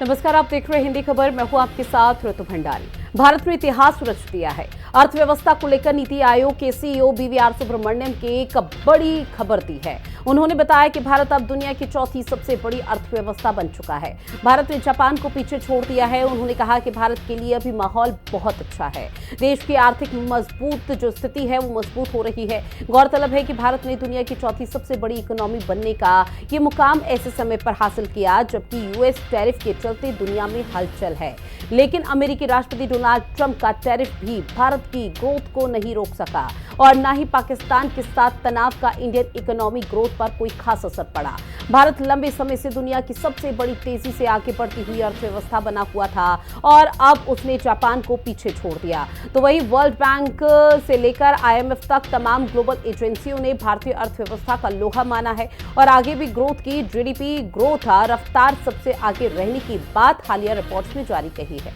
नमस्कार, आप देख रहे हैं हिंदी खबर। मैं हूं आपके साथ ऋतु भंडारी। भारत ने इतिहास रच दिया है। अर्थव्यवस्था को लेकर नीति आयोग के सीईओ बीवीआर सुब्रमण्यम के एक बड़ी खबर दी है। उन्होंने बताया कि भारत अब दुनिया की चौथी सबसे बड़ी अर्थव्यवस्था बन चुका है। भारत ने जापान को पीछे छोड़ दिया है। उन्होंने कहा कि भारत के लिए अभी माहौल बहुत अच्छा है। देश की आर्थिक मजबूत जो स्थिति है वो मजबूत हो रही है। गौरतलब है कि भारत ने दुनिया की चौथी सबसे बड़ी इकोनॉमी बनने का ये मुकाम ऐसे समय पर हासिल किया जबकि यूएस टैरिफ के चलते दुनिया में हलचल है। लेकिन अमेरिकी राष्ट्रपति डोनाल्ड ट्रंप का टैरिफ भी भारत की ग्रोथ को नहीं रोक सका और न ही पाकिस्तान के साथ तनाव का इंडियन इकोनॉमी ग्रोथ पर कोई खास असर पड़ा। भारत लंबे समय से दुनिया की सबसे बड़ी तेजी से आगे बढ़ती हुई अर्थव्यवस्था बना हुआ था और अब उसने जापान को पीछे छोड़ दिया। तो वही वर्ल्ड बैंक से लेकर आईएमएफ तक तमाम ग्लोबल एजेंसियों ने भारतीय अर्थव्यवस्था का लोहा माना है और आगे भी ग्रोथ की जीडीपी ग्रोथ रफ्तार सबसे आगे रहने की बात हालिया रिपोर्ट्स में जारी कही है।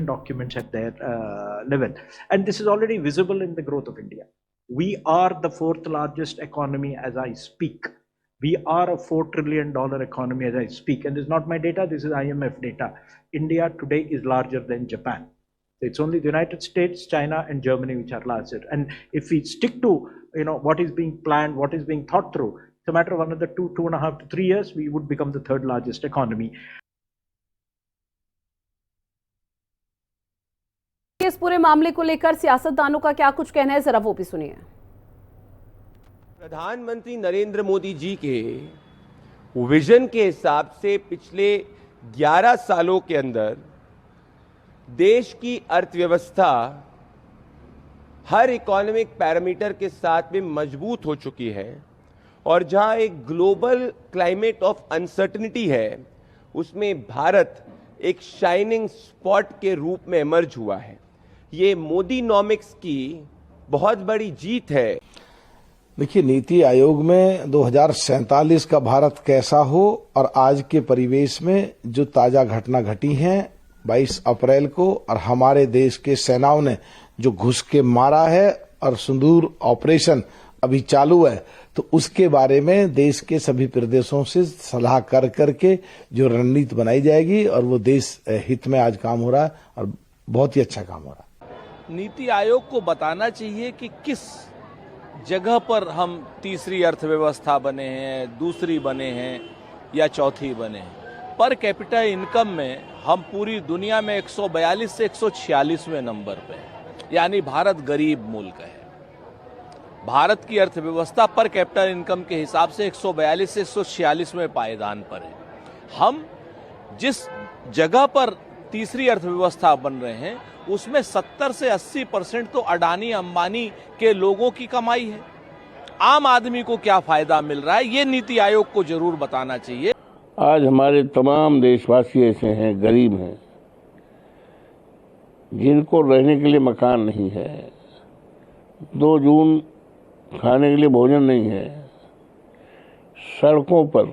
Documents at their level, and this is already visible in the growth of India. We are the fourth largest economy as I speak. We are a $4 trillion economy as I speak, and this is not my data, this is IMF data. India today is larger than Japan. It's only the United States, China and Germany which are larger, and if we stick to what is being planned, what is being thought through, it's a matter of another 2.5 to 3 years we would become the third largest economy. इस पूरे मामले को लेकर सियासतदानों का क्या कुछ कहना है, जरा वो भी सुनिए। प्रधानमंत्री नरेंद्र मोदी जी के विजन के हिसाब से पिछले 11 सालों के अंदर देश की अर्थव्यवस्था हर इकोनॉमिक पैरामीटर के साथ में मजबूत हो चुकी है और जहां एक ग्लोबल क्लाइमेट ऑफ अनसर्टेनिटी है उसमें भारत एक शाइनिंग स्पॉट के रूप में इमर्ज हुआ है। ये मोदी नॉमिक्स की बहुत बड़ी जीत है। देखिए, नीति आयोग में 2047 का भारत कैसा हो और आज के परिवेश में जो ताजा घटना घटी है 22 अप्रैल को और हमारे देश के सेनाओं ने जो घुस के मारा है और सिंदूर ऑपरेशन अभी चालू है, तो उसके बारे में देश के सभी प्रदेशों से सलाह कर करके जो रणनीति बनाई जाएगी और वो देश हित में आज काम हो रहा है और बहुत ही अच्छा काम हो रहा है। नीति आयोग को बताना चाहिए कि किस जगह पर हम तीसरी अर्थव्यवस्था बने हैं, दूसरी बने हैं या चौथी बने हैं। पर कैपिटा इनकम में हम पूरी दुनिया में 142 से 146वें नंबर पे हैं, यानी भारत गरीब मुल्क है। भारत की अर्थव्यवस्था पर कैपिटा इनकम के हिसाब से 142 से 146वें पायदान पर है। हम जिस जगह पर तीसरी अर्थव्यवस्था बन रहे हैं उसमें 70 से 80% तो अडानी अंबानी के लोगों की कमाई है। आम आदमी को क्या फायदा मिल रहा है ये नीति आयोग को जरूर बताना चाहिए। आज हमारे तमाम देशवासी ऐसे हैं, गरीब हैं, जिनको रहने के लिए मकान नहीं है, 2 जून खाने के लिए भोजन नहीं है, सड़कों पर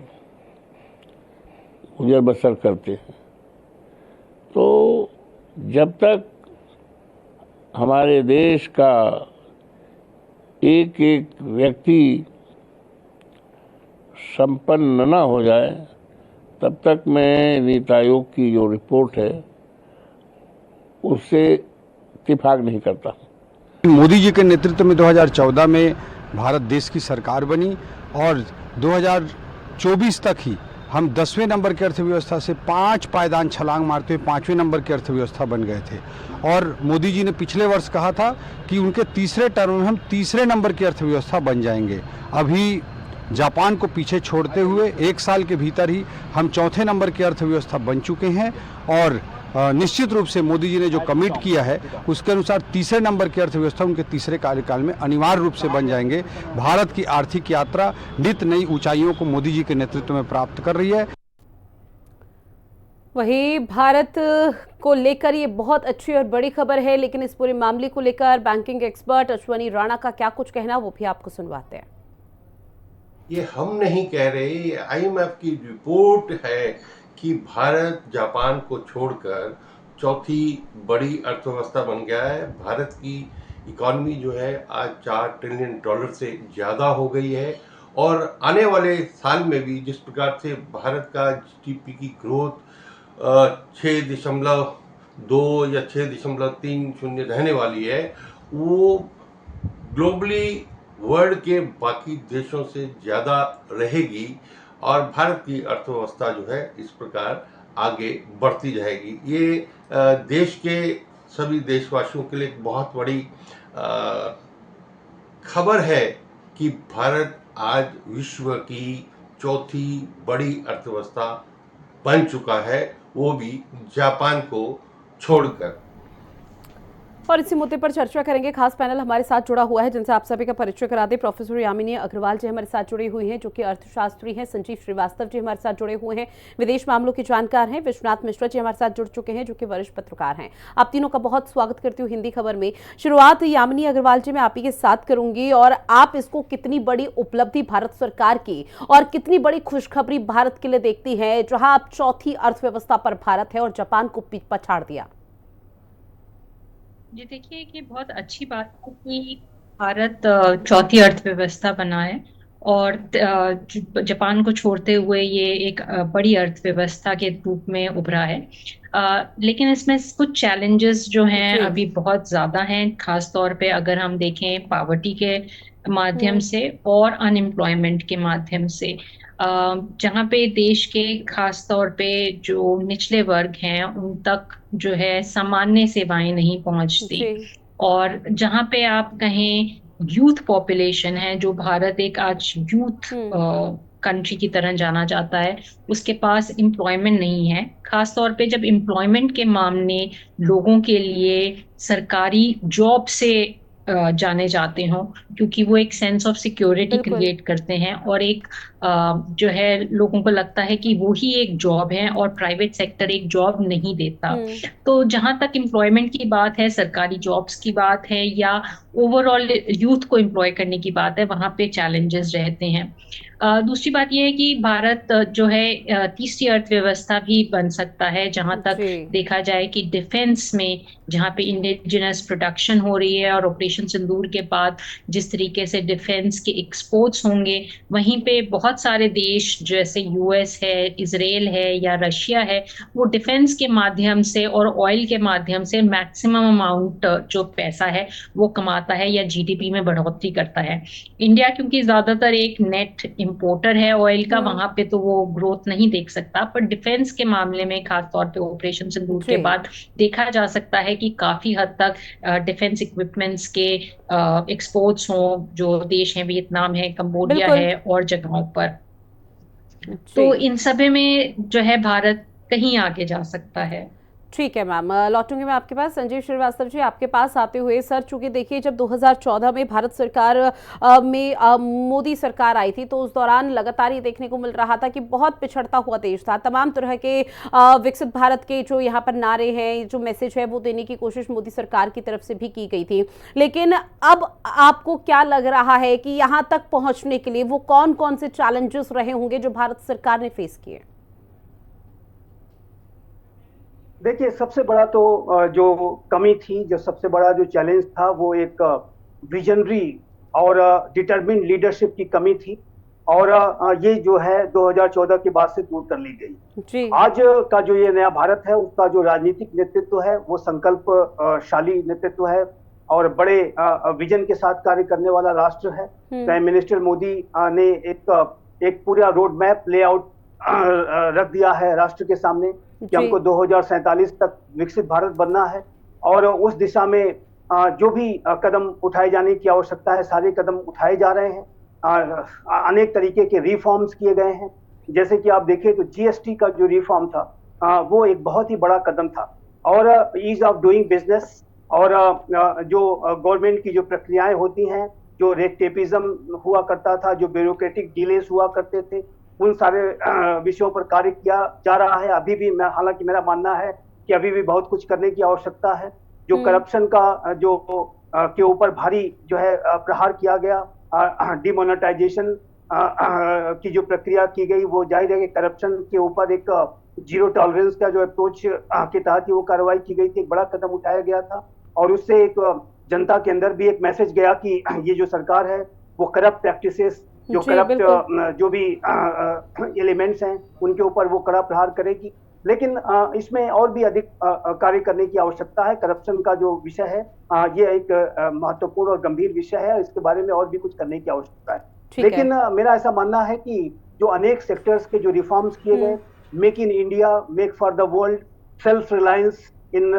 गुजर बसर करते हैं। तो जब तक हमारे देश का एक एक व्यक्ति संपन्न न हो जाए तब तक मैं नीति आयोग की जो रिपोर्ट है उससे इत्तेफाक नहीं करता। मोदी जी के नेतृत्व में 2014 में भारत देश की सरकार बनी और 2024 तक ही हम 10वें नंबर की अर्थव्यवस्था से 5 पायदान छलांग मारते हुए 5वें नंबर की अर्थव्यवस्था बन गए थे। और मोदी जी ने पिछले वर्ष कहा था कि उनके तीसरे टर्म में हम तीसरे नंबर की अर्थव्यवस्था बन जाएंगे। अभी जापान को पीछे छोड़ते हुए 1 साल के भीतर ही हम चौथे नंबर की अर्थव्यवस्था बन चुके हैं और निश्चित रूप से मोदी जी ने जो कमिट किया है उसके अनुसार तीसरे नंबर की अर्थव्यवस्था उनके तीसरे कार्यकाल में अनिवार्य रूप से बन जाएंगे। भारत की आर्थिक यात्रा नित नई ऊंचाइयों को मोदी जी के नेतृत्व में प्राप्त कर रही है। वही भारत को लेकर ये बहुत अच्छी और बड़ी खबर है, लेकिन इस पूरे मामले को लेकर बैंकिंग एक्सपर्ट अश्वनी राणा का क्या कुछ कहना वो भी आपको सुनवाते हैं। ये हम नहीं कह रहे, ये आईएमएफ की रिपोर्ट है कि भारत जापान को छोड़कर चौथी बड़ी अर्थव्यवस्था बन गया है। भारत की इकॉनमी जो है आज $4 ट्रिलियन से ज़्यादा हो गई है और आने वाले साल में भी जिस प्रकार से भारत का जीडीपी की ग्रोथ 6.2 या 6.30 रहने वाली है, वो ग्लोबली वर्ल्ड के बाकी देशों से ज़्यादा रहेगी और भारत की अर्थव्यवस्था जो है इस प्रकार आगे बढ़ती जाएगी। ये देश के सभी देशवासियों के लिए एक बहुत बड़ी खबर है कि भारत आज विश्व की चौथी बड़ी अर्थव्यवस्था बन चुका है, वो भी जापान को छोड़कर। और इसी मुद्दे पर चर्चा करेंगे। खास पैनल हमारे साथ जुड़ा हुआ है जिनसे आप सभी का परिचय करा दें। प्रोफेसर यामिनी अग्रवाल जी हमारे साथ जुड़े हुए हैं जो कि अर्थशास्त्री हैं। संजीव श्रीवास्तव जी हमारे साथ जुड़े हुए हैं, विदेश मामलों के जानकार हैं। विश्वनाथ मिश्रा जी हमारे साथ जुड़ चुके हैं जो कि वरिष्ठ पत्रकार हैं। आप तीनों का बहुत स्वागत करती हूँ हिंदी खबर में। शुरुआत यामिनी अग्रवाल जी मैं आप ही के साथ करूंगी, और आप इसको कितनी बड़ी उपलब्धि भारत सरकार की और कितनी बड़ी खुशखबरी भारत के लिए देखती है, जहां आप चौथी अर्थव्यवस्था पर भारत है और जापान को पछाड़ दिया? जी देखिए कि बहुत अच्छी बात है कि भारत चौथी अर्थव्यवस्था बना है और जापान को छोड़ते हुए ये एक बड़ी अर्थव्यवस्था के रूप में उभरा है। लेकिन इसमें कुछ चैलेंजेस जो हैं अभी बहुत ज़्यादा हैं, खास तौर पे अगर हम देखें पॉवर्टी के माध्यम से और अनएम्प्लॉयमेंट के माध्यम से, जहाँ पे देश के खास तौर पे जो निचले वर्ग हैं उन तक जो है सामान्य सेवाएं नहीं पहुंचती, और जहाँ पे आप कहें यूथ पॉपुलेशन है, जो भारत एक आज यूथ कंट्री की तरह जाना जाता है, उसके पास एम्प्लॉयमेंट नहीं है। खास तौर पे जब एम्प्लॉयमेंट के मामले लोगों के लिए सरकारी जॉब से जाने जाते हों, क्योंकि वो एक सेंस ऑफ सिक्योरिटी क्रिएट करते हैं और एक जो है लोगों को लगता है कि वो ही एक जॉब है और प्राइवेट सेक्टर एक जॉब नहीं देता। तो जहां तक एम्प्लॉयमेंट की बात है, सरकारी जॉब्स की बात है या ओवरऑल यूथ को एम्प्लॉय करने की बात है, वहां पे चैलेंजेस रहते हैं। दूसरी बात यह है कि भारत जो है तीसरी अर्थव्यवस्था भी बन सकता है, जहां तक देखा जाए कि डिफेंस में जहां पे इंडिजिनस प्रोडक्शन हो रही है और ऑपरेशन सिंदूर के बाद जिस तरीके से डिफेंस के एक्सपोर्ट्स होंगे, वहीं पे बहुत सारे देश जैसे यूएस है, इजराइल है या रशिया है, वो डिफेंस के माध्यम से और ऑयल के माध्यम से मैक्सिमम अमाउंट जो पैसा है वो कमाता है या जीडीपी में बढ़ोतरी करता है। इंडिया क्योंकि ज्यादातर एक नेट इंपोर्टर है ऑयल का, वहां पे तो वो ग्रोथ नहीं देख सकता, पर डिफेंस के मामले में खासतौर पे ऑपरेशन सिंदूर के बाद देखा जा सकता है कि काफी हद तक डिफेंस इक्विपमेंट्स के एक्सपोर्ट्स हों, जो देश हैं वियतनाम है, कंबोडिया है और जगहों पर। तो इन सभी में जो है भारत कहीं आगे जा सकता है। ठीक है मैम, लौटूंगी मैं आपके पास। संजीव श्रीवास्तव जी आपके पास आते हुए, सर चूंकि देखिए जब 2014 में भारत सरकार में मोदी सरकार आई थी, तो उस दौरान लगातार ये देखने को मिल रहा था कि बहुत पिछड़ता हुआ देश था। तमाम तरह के विकसित भारत के जो यहाँ पर नारे हैं, जो मैसेज है, वो देने की कोशिश मोदी सरकार की तरफ से भी की गई थी। लेकिन अब आपको क्या लग रहा है कि यहाँ तक पहुँचने के लिए वो कौन कौन से चैलेंजेस रहे होंगे जो भारत सरकार ने फेस किए? देखिए, सबसे बड़ा तो जो कमी थी, जो सबसे बड़ा जो चैलेंज था, वो एक विजनरी और डिटरमिन्ड लीडरशिप की कमी थी, और ये जो है 2014 के बाद से दूर कर ली गई। आज का जो ये नया भारत है, उसका जो राजनीतिक नेतृत्व है वो संकल्पशाली नेतृत्व है और बड़े विजन के साथ कार्य करने वाला राष्ट्र है। प्राइम मिनिस्टर मोदी ने एक पूरा रोड मैप लेआउट रख दिया है राष्ट्र के सामने कि हमको 2047 तक विकसित भारत बनना है, और उस दिशा में जो भी कदम उठाए जाने की आवश्यकता है, सारे कदम उठाए जा रहे हैं। अनेक तरीके के रिफॉर्म्स किए गए हैं। जैसे कि आप देखें तो जीएसटी का जो रिफॉर्म था वो एक बहुत ही बड़ा कदम था, और ईज ऑफ डूइंग बिजनेस और जो गवर्नमेंट की जो प्रक्रियाएं होती हैं, जो रेड टेपिज्म हुआ करता था, जो ब्यूरोक्रेटिक डिलेस हुआ करते थे, उन सारे विषयों पर कार्य किया जा रहा है। अभी भी हालांकि मेरा मानना है कि अभी भी बहुत कुछ करने की आवश्यकता है। जो करप्शन का जो के ऊपर भारी जो है प्रहार किया गया, डिमोनेटाइजेशन की जो प्रक्रिया की गई, वो जाहिर है कि करप्शन के ऊपर एक जीरो टॉलरेंस का जो अप्रोच के तहत ही वो कार्रवाई की गई थी, एक बड़ा कदम उठाया गया था, और उससे एक जनता के अंदर भी एक मैसेज गया कि ये जो सरकार है वो करप्ट प्रैक्टिसेस जो जी, करप्ट बिल्कुल। जो भी एलिमेंट्स हैं उनके ऊपर वो कड़ा प्रहार करेगी। लेकिन इसमें और भी अधिक कार्य करने की आवश्यकता है। करप्शन का जो विषय है ये एक महत्वपूर्ण और गंभीर विषय है। इसके बारे में और भी कुछ करने की आवश्यकता है। ठीक है। लेकिन मेरा ऐसा मानना है कि जो अनेक सेक्टर्स के जो रिफॉर्म्स किए गए, make in India, make for the world, self reliance in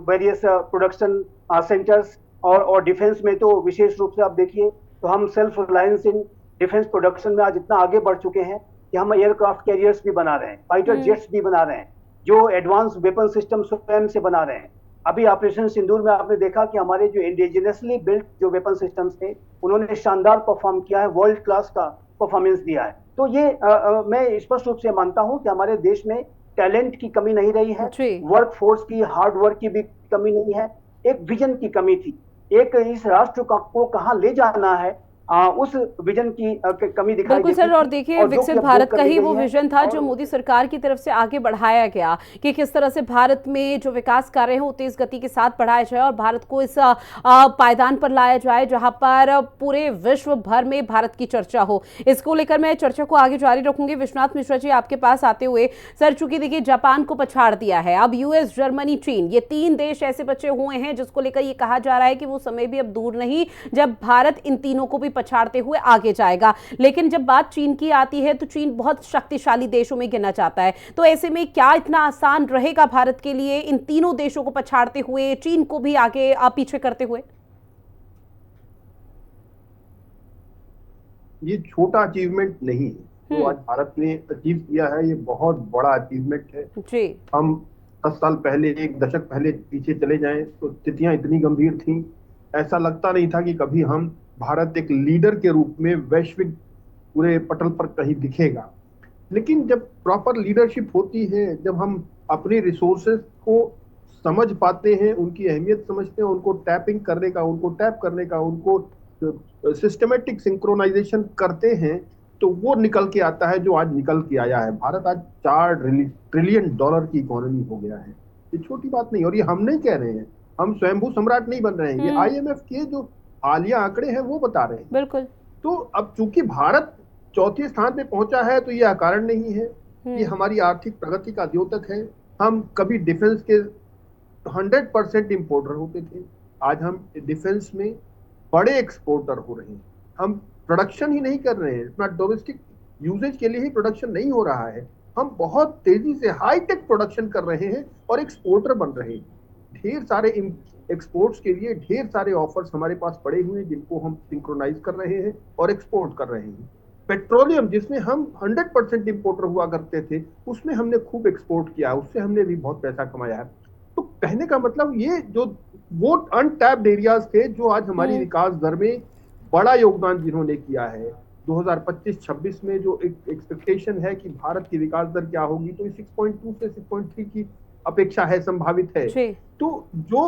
various production centres, और डिफेंस में तो विशेष रूप से आप देखिए तो हम self reliance in defence production में आज इतना आगे बढ़ चुके हैं कि हम एयरक्राफ्ट कैरियर्स भी बना रहे हैं, फाइटर जेट्स भी बना रहे हैं, जो एडवांस वेपन सिस्टम स्वयं से बना रहे हैं। अभी ऑपरेशन सिंदूर में आपने देखा कि हमारे जो इंडिजिनसली बिल्ट जो वेपन सिस्टम्स थे उन्होंने शानदार परफॉर्म किया है, वर्ल्ड क्लास का परफॉर्मेंस दिया है। तो ये मैं स्पष्ट रूप से मानता हूं कि हमारे देश में टैलेंट की कमी नहीं रही है, जी। वर्क फोर्स की, हार्ड वर्क की भी कमी नहीं है, एक विजन की कमी थी। एक इस राष्ट्र को कहां ले जाना है उस विजन की कमी दिखाई बिल्कुल देती सर, और थी, देखिए और जो विकसित कि अब दूर भारत कर का ली ही वो गई है। विजन था जो और मोदी सरकार की तरफ से आगे बढ़ाया गया कि किस तरह से भारत में जो विकास कार्य है वो तेज गति के साथ बढ़ाया जाए और भारत को इस पायदान पर लाया जाए जहां पर पूरे विश्व भर में भारत की चर्चा हो। इसको लेकर मैं चर्चा को आगे जारी रखूंगी। विश्वनाथ मिश्रा जी, आपके पास आते हुए सर, चूंकि देखिए जापान को पछाड़ दिया है, अब यूएस, जर्मनी, चीन, ये 3 देश ऐसे बचे हुए हैं जिसको लेकर ये कहा जा रहा है कि वो समय भी अब दूर नहीं जब भारत इन तीनों को भी पछाड़ते हुए आगे जाएगा। लेकिन जब बात चीन की आती है तो चीन बहुत शक्तिशाली देशों में गिना जाता है। तो ऐसे में क्या इतना आसान रहेगा भारत के लिए इन तीनों देशों को पछाड़ते हुए, चीन को भी आगे पीछे करते हुए? ये छोटा अचीवमेंट नहीं है जो आज भारत ने अचीव किया है, ये बहुत बड़ा अचीवमेंट है। जी। हम 10 साल पहले, 1 दशक पहले पीछे चले जाएं तो स्थितियां इतनी गंभीर थीं, ऐसा लगता नहीं था कि कभी हम भारत एक लीडर के रूप में वैश्विक पूरे पटल पर कहीं दिखेगा। लेकिन जब प्रॉपर लीडरशिप होती है, जब हम अपने रिसोर्सेज को समझ पाते हैं, उनकी अहमियत समझते हैं, उनको टैपिंग करने का, उनको टैप करने का, उनको सिस्टमेटिक सिंक्रोनाइजेशन करते हैं, तो वो निकल के आता है जो आज निकल के आया है। भारत आज $4 ट्रिलियन की इकोनॉमी हो गया है। ये छोटी बात नहीं, और ये हम नहीं कह रहे हैं, हम स्वयंभू सम्राट नहीं बन रहे हैं, ये IMF के जो हालिया आंकड़े हैं वो बता रहे हैं। बिल्कुल। तो अब चूंकि भारत 4थे स्थान पे पहुंचा है तो ये अकारण नहीं है, ये हमारी आर्थिक प्रगति का द्योतक है। हम कभी डिफेंस के 100% इंपोर्टर होते थे, आज हम डिफेंस में बड़े एक्सपोर्टर हो रहे हैं। हम प्रोडक्शन ही नहीं कर रहे हैं, अपना डोमेस्टिक यूजेज के लिए ही प्रोडक्शन नहीं हो रहा है, हम बहुत तेजी से हाईटेक प्रोडक्शन कर रहे हैं और एक्सपोर्टर बन रहे हैं। ढेर सारे एक्सपोर्ट्स के लिए ढेर सारे ऑफर्स हमारे पास पड़े हुए हैं जिनको हम सिंक्रोनाइज कर रहे हैं और एक्सपोर्ट कर रहे हैं। पेट्रोलियम, जिसमें हम 100% इंपोर्टर हुआ करते थे, उसमें हमने खूब एक्सपोर्ट किया, उससे हमने भी बहुत पैसा कमाया है। तो कहने का मतलब ये जो वो अनटैप्ड एरियाज थे जो आज हमारी विकास दर में बड़ा योगदान जिन्होंने किया है। 2025-26 में जो एक एक्सपेक्टेशन है कि भारत की विकास दर क्या होगी, तो 6.2 से 6.3 की अपेक्षा है, संभावित है। तो जो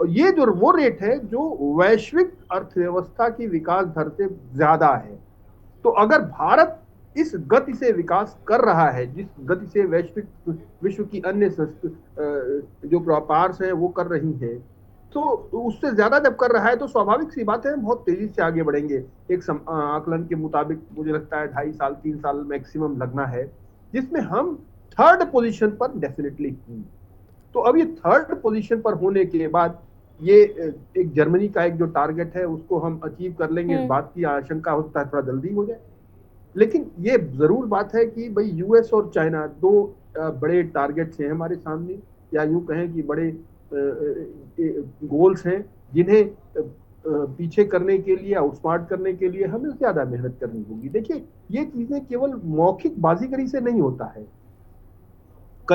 ये जो वो रेट है जो वैश्विक अर्थव्यवस्था की विकास दर से ज्यादा है। तो अगर भारत इस गति से विकास कर रहा है, जिस गति से वैश्विक विश्व की अन्य जो व्यापार हैं वो कर रही हैं, तो उससे ज्यादा जब कर रहा है तो स्वाभाविक सी बात है हम बहुत तेजी से आगे बढ़ेंगे। एक आकलन के मुताबिक मुझे लगता है 2.5 साल 3 साल मैक्सिमम लगना है, जिसमें हम 3rd पोजीशन पर डेफिनेटली होंगे। तो अब ये 3rd पोजीशन पर होने के बाद ये एक जर्मनी का एक जो टारगेट है उसको हम अचीव कर लेंगे, इस बात की आशंका होता है थोड़ा जल्दी हो जाए। लेकिन ये जरूर बात है कि भाई यूएस और चाइना 2 बड़े टारगेट्स हैं हमारे सामने, या यूं कहें कि बड़े गोल्स हैं जिन्हें पीछे करने के लिए, आउटस्मार्ट करने के लिए हमें ज्यादा मेहनत करनी होगी। देखिए, ये चीजें केवल मौखिक बाजीगरी से नहीं होता है।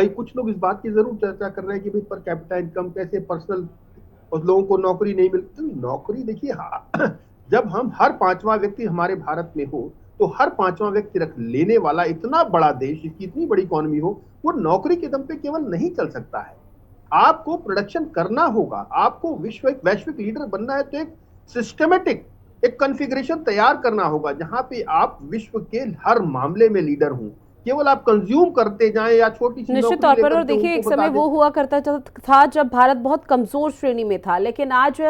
कुछ लोग इस बात की जरूर चर्चा कर रहे हैं कि भाई पर कैपिटा इनकम कैसे, पर्सनल और लोगों को नौकरी नहीं मिलती। तो नौकरी देखिए, जब हम हर 5वां व्यक्ति हमारे भारत में हो, तो हर 5वां व्यक्ति रख लेने वाला इतना बड़ा देश, इसकी इतनी बड़ी इकोनॉमी हो, वो नौकरी के दम पे केवल नहीं चल सकता है। आपको प्रोडक्शन करना होगा, आपको वैश्विक लीडर बनना है, तो एक सिस्टमेटिक एक कॉन्फ़िगरेशन तैयार करना होगा जहां पे आप विश्व के हर मामले में लीडर हों। केवल आप कंज्यूम करते जाएं या छोटी सी निश्चित तौर पर। और देखिए, एक समय वो हुआ करता था जब भारत बहुत कमजोर श्रेणी में था, लेकिन आज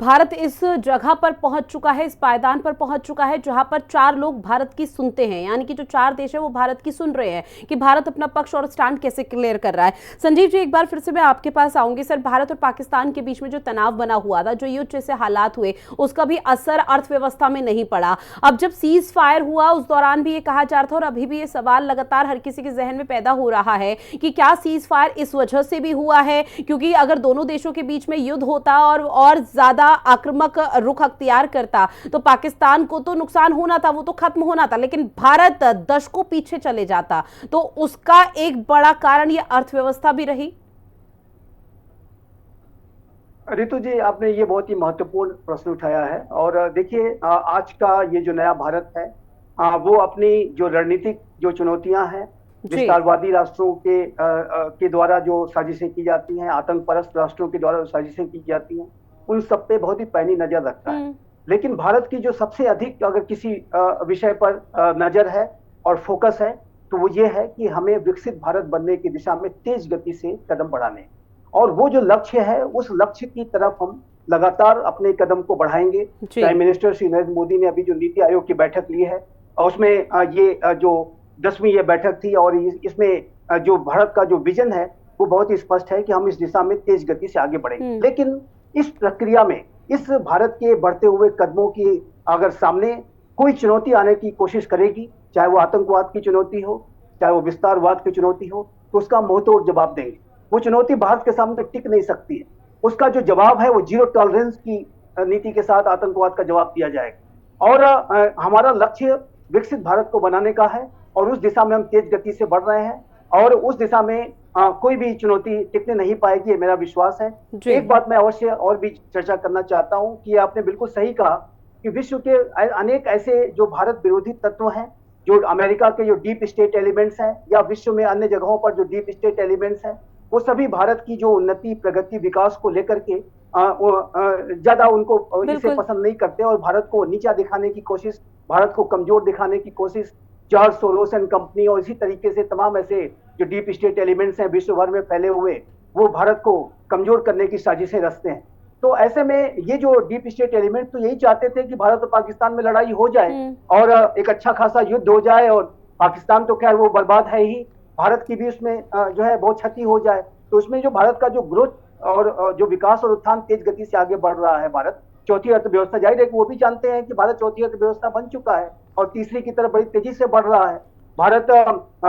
भारत इस जगह पर पहुंच चुका है, इस पायदान पर पहुंच चुका है जहां पर 4 लोग भारत की सुनते हैं, यानी कि जो 4 देश है वो भारत की सुन रहे हैं कि भारत अपना पक्ष और स्टैंड कैसे क्लियर कर रहा है। संजीव जी, एक बार फिर से मैं आपके पास आऊंगी। सर, भारत और पाकिस्तान के बीच में जो तनाव बना हुआ था, जो युद्ध जैसे हालात हुए, उसका भी असर अर्थव्यवस्था में नहीं पड़ा। अब जब सीज फायर हुआ उस दौरान भी ये कहा जा रहा था, और अभी भी ये सवाल लगातार हर किसी के जहन में पैदा हो रहा है कि क्या सीज फायर इस वजह से भी हुआ है, क्योंकि अगर दोनों देशों के बीच में युद्ध होता और ज्यादा आक्रामक रुख अख्तियार करता तो पाकिस्तान को तो नुकसान होना था, वो तो खत्म होना था, लेकिन भारत दशकों पीछे चले जाता। तो उसका एक बड़ा कारण ये अर्थव्यवस्था भी रही। रितु जी, आपने ये बहुत ही महत्वपूर्ण प्रश्न उठाया है। और देखिए, आज का ये जो नया भारत है, वो अपनी जो रणनीतिक जो चुनौतियां हैं, विस्तारवादी राष्ट्रों के द्वारा जो साजिशें की जाती हैं, आतंक परस्त राष्ट्रों के द्वारा साजिशें की जाती हैं, उन सब पे बहुत ही पैनी नजर रखता है। लेकिन भारत की जो सबसे अधिक अगर किसी विषय पर नजर है और फोकस है, तो वो ये है कि हमें विकसित भारत बनने की दिशा में तेज गति से कदम बढ़ाने, और वो जो लक्ष्य है उस लक्ष्य की तरफ हम लगातार अपने कदम को बढ़ाएंगे। प्राइम मिनिस्टर श्री नरेंद्र मोदी ने अभी जो नीति आयोग की बैठक ली है, और उसमें ये जो 10वीं ये बैठक थी, और इसमें जो भारत का जो विजन है वो बहुत ही स्पष्ट है कि हम इस दिशा में तेज गति से आगे बढ़ेंगे। लेकिन इस प्रक्रिया में, इस भारत के बढ़ते हुए कदमों की अगर सामने कोई चुनौती आने की कोशिश करेगी, चाहे वो आतंकवाद की चुनौती हो, चाहे वो विस्तारवाद की चुनौती हो, तो उसका मुंहतोड़ जवाब देंगे। वो चुनौती भारत के सामने टिक नहीं सकती है। उसका जो जवाब है वो जीरो टॉलरेंस की नीति के साथ आतंकवाद का जवाब दिया जाएगा। और हमारा लक्ष्य विकसित भारत को बनाने का है, और उस दिशा में हम तेज गति से बढ़ रहे हैं, और उस दिशा में कोई भी चुनौती टिकने नहीं पाएगी, ये मेरा विश्वास है। एक बात मैं अवश्य और भी चर्चा करना चाहता हूं कि आपने बिल्कुल सही कहा कि विश्व के अनेक ऐसे जो भारत विरोधी तत्व हैं, जो अमेरिका के जो डीप स्टेट एलिमेंट्स हैं, या विश्व में अन्य जगहों पर जो डीप स्टेट एलिमेंट्स हैं, वो सभी भारत की जो उन्नति, प्रगति, विकास को लेकर के ज्यादा उनको इसे पसंद नहीं करते, और भारत को नीचा दिखाने की कोशिश, भारत को कमजोर दिखाने की कोशिश, जॉर्ज सोरोस एंड कंपनी और इसी तरीके से तमाम ऐसे जो डीप स्टेट एलिमेंट्स हैं विश्व भर में फैले हुए, वो भारत को कमजोर करने की साजिशें रचते हैं। तो ऐसे में ये जो डीप स्टेट एलिमेंट तो यही चाहते थे कि भारत और पाकिस्तान में लड़ाई हो जाए और एक अच्छा खासा युद्ध हो जाए, और पाकिस्तान तो खैर वो बर्बाद है ही, भारत की भी उसमें जो है बहुत क्षति हो जाए। तो उसमें जो भारत का जो ग्रोथ और जो विकास और उत्थान तेज गति से आगे बढ़ रहा है, भारत चौथी अर्थव्यवस्था, जाहिर है कि वो भी जानते हैं कि भारत चौथी अर्थव्यवस्था बन चुका है और तीसरी की तरफ बड़ी तेजी से बढ़ रहा है। भारत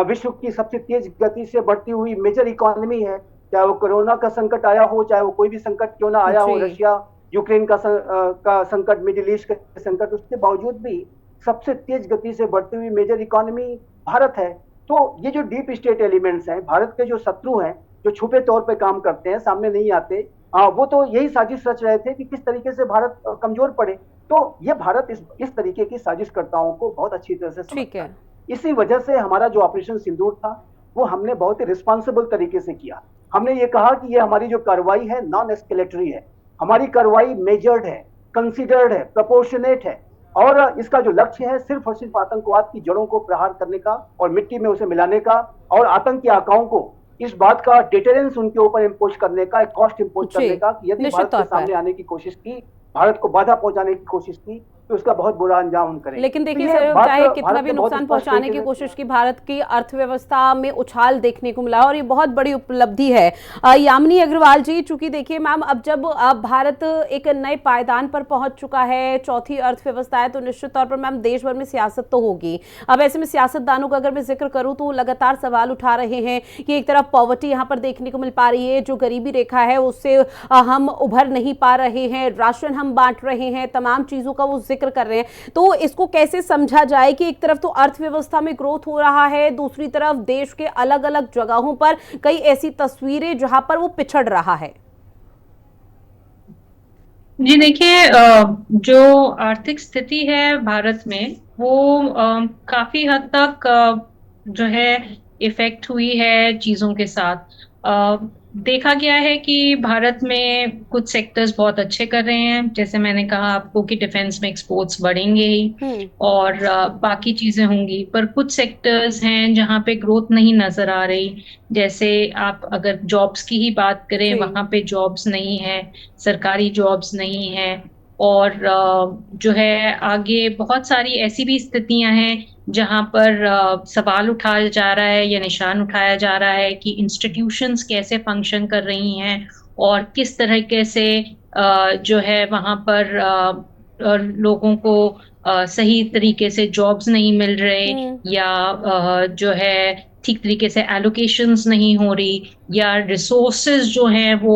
विश्व की सबसे तेज गति से बढ़ती हुई मेजर इकोनॉमी है, चाहे वो कोरोना का संकट आया हो, चाहे वो कोई भी संकट क्यों ना आया हो, रशिया यूक्रेन का संकट, मिडिल ईस्ट का संकट, उसके बावजूद भी सबसे तेज गति से बढ़ती हुई मेजर इकोनॉमी भारत है। तो ये जो डीप स्टेट एलिमेंट्स हैं, भारत के जो शत्रु हैं, जो छुपे तौर पे काम करते हैं, सामने नहीं आते, वो तो यही साजिश रच रहे थे कि किस तरीके से भारत कमजोर पड़े। तो ये भारत इस तरीके की साजिशकर्ताओं को बहुत अच्छी तरह से समझता है। इसी वजह से हमारा जो ऑपरेशन सिंदूर था वो हमने बहुत ही रिस्पॉन्सिबल तरीके से किया। हमने ये कहा कि ये हमारी जो कार्रवाई है नॉन एस्केलेटरी है, हमारी कार्रवाई मेजर्ड है, कंसीडर्ड है, प्रोपोर्शनेट है, और इसका जो लक्ष्य है सिर्फ और सिर्फ आतंकवाद की जड़ों को प्रहार करने का और मिट्टी में उसे मिलाने का, और आतंक के आकाओं को इस बात का डिटेरेंस उनके ऊपर इम्पोज करने का, एक कॉस्ट इम्पोज करने का कि यदि भारत के सामने आने की कोशिश की, भारत को बाधा पहुंचाने की कोशिश की, तो उसका बहुत बुरा अंजाम हम करेंगे। लेकिन देखिए सर, चाहे कितना भी नुकसान पहुंचाने की कोशिश की, भारत की अर्थव्यवस्था में उछाल देखने को मिला और ये बहुत बड़ी उपलब्धि है। यामिनी अग्रवाल जी, चूंकि देखिए मैम, अब जब भारत एक नए पायदान पर पहुंच चुका है, चौथी अर्थव्यवस्था है, तो निश्चित तौर पर मैम देश भर में सियासत तो होगी। अब ऐसे में सियासतदानों का अगर मैं जिक्र करूं तो लगातार सवाल उठा रहे हैं कि एक तरफ पॉवर्टी यहाँ पर देखने को मिल पा रही है, जो गरीबी रेखा है उससे हम उभर नहीं पा रहे हैं, राशन हम बांट रहे हैं, तमाम चीजों का वो जिक्र कर रहे हैं। तो इसको कैसे समझा जाए कि एक तरफ तो अर्थव्यवस्था में ग्रोथ हो रहा है, दूसरी तरफ देश के अलग अलग जगहों पर कई ऐसी तस्वीरें जहां पर वो पिछड़ रहा है। जी देखिए, जो आर्थिक स्थिति है भारत में वो काफी हद तक जो है इफेक्ट हुई है चीजों के साथ। देखा गया है कि भारत में कुछ सेक्टर्स बहुत अच्छे कर रहे हैं, जैसे मैंने कहा आपको कि डिफेंस में एक्सपोर्ट्स बढ़ेंगे ही और बाकी चीजें होंगी, पर कुछ सेक्टर्स हैं जहां पे ग्रोथ नहीं नजर आ रही। जैसे आप अगर जॉब्स की ही बात करें, जी। वहां पे जॉब्स नहीं है, सरकारी जॉब्स नहीं है। और जो है आगे बहुत सारी ऐसी भी स्थितियां हैं जहां पर सवाल उठाया जा रहा है या निशान उठाया जा रहा है कि इंस्टीट्यूशंस कैसे फंक्शन कर रही हैं और किस तरीके से जो है वहां पर लोगों को सही तरीके से जॉब्स नहीं मिल रहे या जो है ठीक तरीके से एलोकेशंस नहीं हो रही या रिसोर्सेज जो हैं वो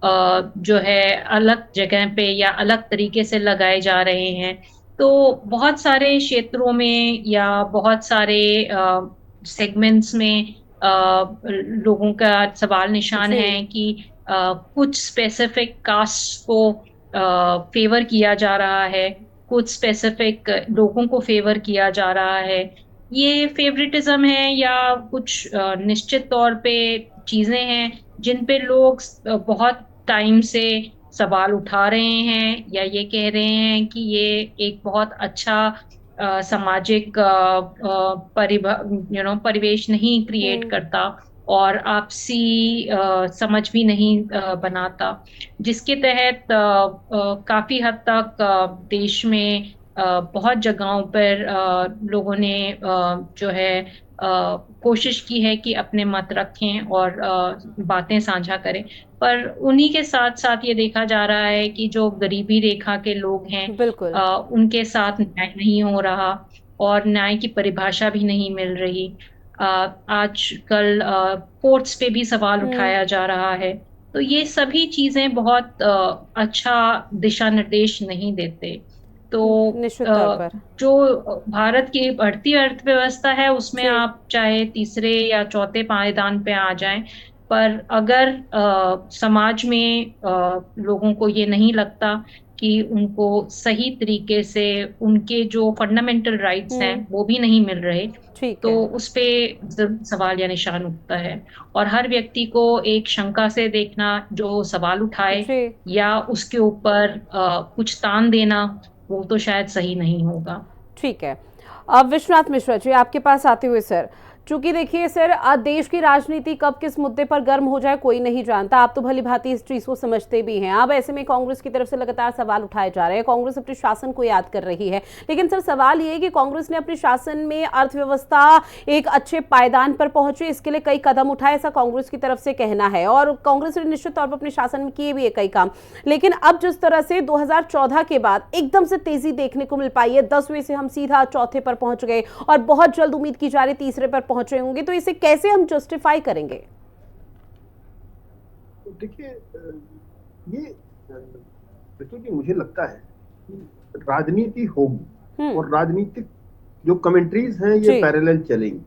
जो है अलग जगह पे या अलग तरीके से लगाए जा रहे हैं। तो बहुत सारे क्षेत्रों में या बहुत सारे सेगमेंट्स में लोगों का सवाल निशान जी। है कि कुछ स्पेसिफिक कास्ट को फेवर किया जा रहा है, कुछ स्पेसिफिक लोगों को फेवर किया जा रहा है। ये फेवरेटिज्म है या कुछ निश्चित तौर पे चीजें हैं जिन पे लोग बहुत टाइम से सवाल उठा रहे हैं या ये कह रहे हैं कि ये एक बहुत अच्छा सामाजिक परिवेश नहीं क्रिएट करता और आपसी समझ भी नहीं बनाता, जिसके तहत काफी हद तक देश में बहुत जगहों पर लोगों ने जो है कोशिश की है कि अपने मत रखें और बातें साझा करें। पर उन्हीं के साथ साथ ये देखा जा रहा है कि जो गरीबी रेखा के लोग हैं बिल्कुल। उनके साथ न्याय नहीं हो रहा और न्याय की परिभाषा भी नहीं मिल रही। आजकल कोर्ट्स पे भी सवाल उठाया जा रहा है। तो ये सभी चीजें बहुत अच्छा दिशा निर्देश नहीं देते। तो निश्चित तौर पर। जो भारत की बढ़ती अर्थव्यवस्था है उसमें जी। आप चाहे तीसरे या चौथे पायदान पे आ जाएं, पर अगर समाज में लोगों को ये नहीं लगता कि उनको सही तरीके से उनके जो फंडामेंटल राइट्स हैं वो भी नहीं मिल रहे, ठीक तो है। उस पे जरूर सवाल या निशान उठता है। और हर व्यक्ति को एक शंका से देखना जो सवाल उठाए जी। या उसके ऊपर कुछ तान देना, वो तो शायद सही नहीं होगा। ठीक है। अब विश्वनाथ मिश्रा जी आपके पास आते हुए सर, चूंकि देखिए सर देश की राजनीति कब किस मुद्दे पर गर्म हो जाए कोई नहीं जानता, आप तो भली भांति इस चीज को समझते भी हैं। अब ऐसे में कांग्रेस की तरफ से लगातार सवाल उठाए जा रहे हैं, कांग्रेस अपने शासन को याद कर रही है, लेकिन सर सवाल ये है कि कांग्रेस ने अपने शासन में अर्थव्यवस्था एक अच्छे पायदान पर पहुंचे इसके लिए कई कदम उठाए, ऐसा कांग्रेस की तरफ से कहना है और कांग्रेस ने निश्चित तौर पर अपने शासन में किए भी है कई काम। लेकिन अब जिस तरह से 2014 के बाद एकदम से तेजी देखने को मिल पाई है, 10वें से हम सीधा चौथे पर पहुंच गए और बहुत जल्द उम्मीद की जा रही तीसरे पर पहुंच रहे होंगे, तो इसे कैसे हम जस्टिफाई करेंगे? तो देखिए ये जी मुझे लगता है कि राजनीति होगी और राजनीतिक जो कमेंट्रीज हैं ये पैरेलल चलेंगी।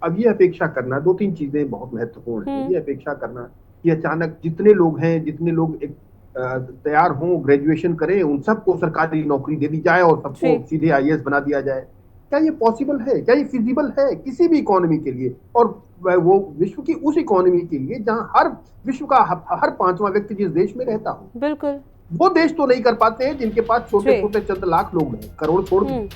अब ये अपेक्षा करना, दो तीन चीजें बहुत महत्वपूर्ण है। ये अपेक्षा करना कि अचानक जितने लोग एक तैयार हों, ग्रेजुएशन करें, उन सबको सरकारी नौकरी दे दी जाए और सबको सीधे IAS बना दिया जाए, क्या ये पॉसिबल है? क्या ये फिजिबल है किसी भी इकोनॉमी के लिए? और वो विश्व की उस इकोनॉमी के लिए जहां विश्व का हर 5वां व्यक्ति जिस देश में रहता हो, बिल्कुल वो देश तो नहीं कर पाते हैं जिनके पास छोटे छोटे चंद लाख लोग हैं, करोड़ छोड़ दें,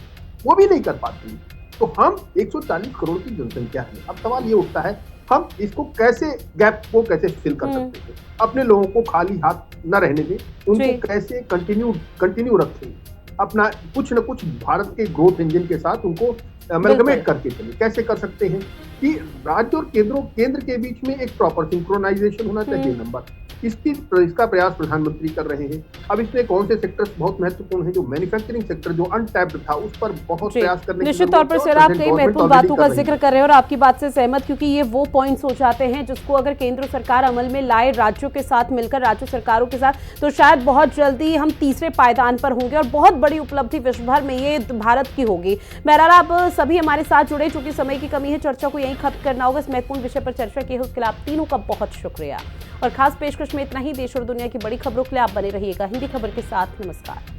वो भी नहीं कर पाते हैं। तो हम 140 करोड़ की जनसंख्या है। अब सवाल ये उठता है हम इसको कैसे, गैप को कैसे फिल कर सकते हैं? अपने लोगों को खाली हाथ न रहने दें, उनको कैसे कंटिन्यू रखें, अपना कुछ न कुछ भारत के ग्रोथ इंजन के साथ उनको अमेलगमेट करके चले। कैसे कर सकते हैं कि राज्य और केंद्र के बीच में एक प्रॉपर सिंक्रोनाइजेशन होना चाहिए। नंबर इसका प्रयास प्रधानमंत्री कर रहे हैं। अब इसमें कौन से सेक्टर्स बहुत महत्वपूर्ण हैं? जो मैन्युफैक्चरिंग सेक्टर जो अनटैप्ड था, उस पर बहुत प्रयास करने की निश्चित तौर पर सर आप कई महत्वपूर्ण बातों का जिक्र कर रहे हैं और आपकी बात से सहमत, क्योंकि ये वो पॉइंट्स हो जाते हैं जिसको अगर केंद्र सरकार अमल में लाए राज्यों के साथ मिलकर, राज्य सरकारों के साथ, तो शायद बहुत जल्दी हम तीसरे पायदान पर होंगे और बहुत बड़ी उपलब्धि विश्व भर में ये भारत की होगी। बहरहाल आप सभी हमारे साथ जुड़े, चूंकि समय की कमी है, चर्चा को यहीं खत्म करना होगा। इस महत्वपूर्ण विषय पर चर्चा की है उसके लिए आप तीनों का बहुत शुक्रिया और खास पेशकश में इतना ही। देश और दुनिया की बड़ी खबरों के लिए आप बने रहिएगा हिंदी खबर के साथ। नमस्कार।